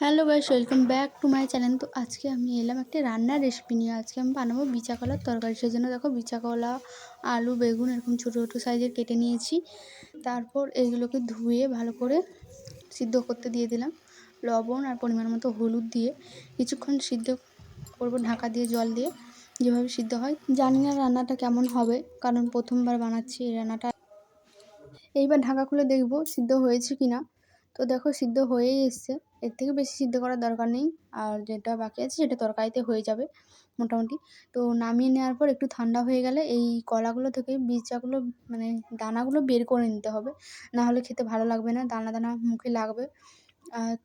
Hello guys, welcome back to my channel. তো আজকে আমি এলাম একটা রান্নার রেসিপি নিয়ে। আজকে আমি বানাবো বিচা কলার তরকারি। সেজন্য দেখো বিচা কলা, আলু, বেগুন এরকম ছোটো ছোটো সাইজের কেটে নিয়েছি। তারপর এগুলোকে ধুয়ে ভালো করে সিদ্ধ করতে দিয়ে দিলাম। লবণ আর পরিমাণ মতো হলুদ দিয়ে কিছুক্ষণ সিদ্ধ করবো ঢাকা দিয়ে, জল দিয়ে। যেভাবে সিদ্ধ হয়, জানি না রান্নাটা কেমন হবে, কারণ প্রথমবার বানাচ্ছি এই রান্নাটা। এইবার ঢাকা খুলে দেখবো সিদ্ধ হয়েছে কিনা। তো দেখো সিদ্ধ হয়েই এসছে, এর থেকে বেশি সিদ্ধ করার দরকার নেই। আর যেটা বাকি আছে সেটা তরকারিতে হয়ে যাবে মোটামুটি। তো নামিয়ে নেওয়ার পর একটু ঠান্ডা হয়ে গেলে এই কলাগুলো থেকে বীজগুলো, মানে দানাগুলো বের করে নিতে হবে, না হলে খেতে ভালো লাগবে না, দানা দানা মুখে লাগবে।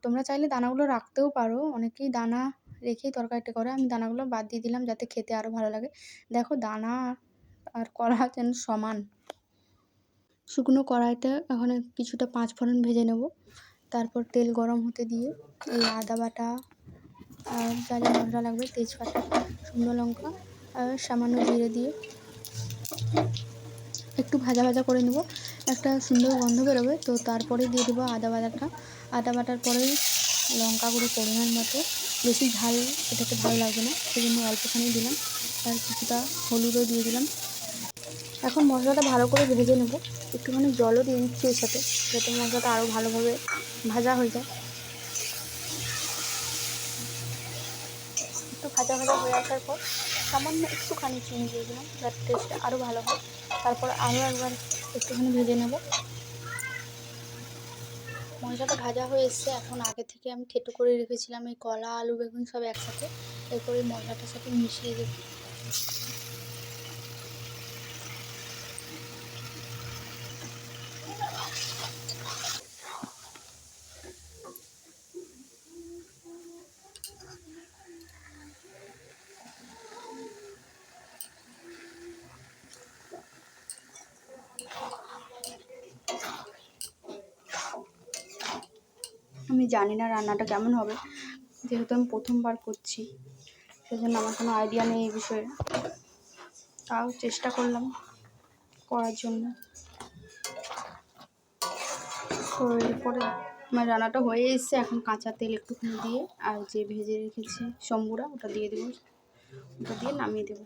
তোমরা চাইলে দানাগুলো রাখতেও পারো, অনেকেই দানা রেখেই তরকারিটা করে। আমি দানাগুলো বাদ দিয়ে দিলাম যাতে খেতে আরও ভালো লাগে। দেখো দানা আর কলা যেন সমান। শুকনো কড়াইতে এখন কিছুটা পাঁচফোড়ন ভেজে নেব। তারপর তেল গরম হতে দিয়ে এই আদা বাটা আর যা যা মশলা লাগবে, তেজপাতা, শুকনো লঙ্কা আর সামান্য জিরে দিয়ে একটু ভাজা ভাজা করে নেব। একটা সুন্দর গন্ধ বেরোবে, তো তারপরে দিয়ে দেবো আদা বাটাটা। আদা বাটার পরে লঙ্কা গুঁড়ো পরিমাণ মতো, বেশি ঝাল এটাকে ভালো লাগবে না, সেই জন্য অল্পখানি দিলাম। আর কিছুটা হলুদও দিয়ে দিলাম। এখন মশলাটা ভালো করে ভেজে নেব। একটুখানি জলও দিয়ে দিচ্ছি এর সাথে, যাতে মশলাটা আরও ভালোভাবে ভাজা হয়ে যায়। একটু ভাজা ভাজা হয়ে আসার পর সামান্য একটুখানি চিনি দিয়ে দিলাম, যাতে টেস্টটা আরও ভালো হয়। তারপর আরও একবার একটুখানি ভেজে নেব। মশলাটা ভাজা হয়ে এসছে। এখন আগে থেকে আমি থেতো করে রেখেছিলাম এই কলা, আলু, বেগুন সব একসাথে, এরপর এই মশলাটার সাথে মিশিয়ে দেবো। আমি জানি না রান্নাটা কেমন হবে, যেহেতু আমি প্রথমবার করছি, সেজন্য আমার কোনো আইডিয়া নেই এই বিষয়ে। তাও চেষ্টা করলাম করার জন্য। তো এরপরে আমার রান্নাটা হয়ে এসছে। এখন কাঁচা তেল একটুখানি দিয়ে আর যে ভেজে রেখেছি সম্বুরা, ওটা দিয়ে দেবো। ওটা দিয়ে নামিয়ে দেবো।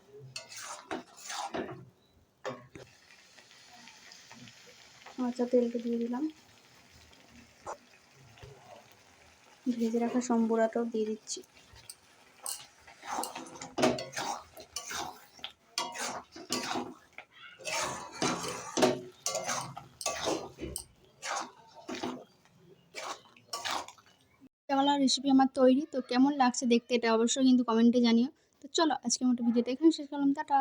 কাঁচা তেলটা দিয়ে দিলাম, ভেজে রাখা সম্বুরাটাও দিয়ে দিচ্ছি। চাওয়ালা রেসিপি আমার তৈরি। তো কেমন লাগছে দেখতে এটা অবশ্যই কিন্তু কমেন্টে জানিও। তো চলো আজকের মতো ভিডিওটা এখানে শেষ করলাম, টাটা।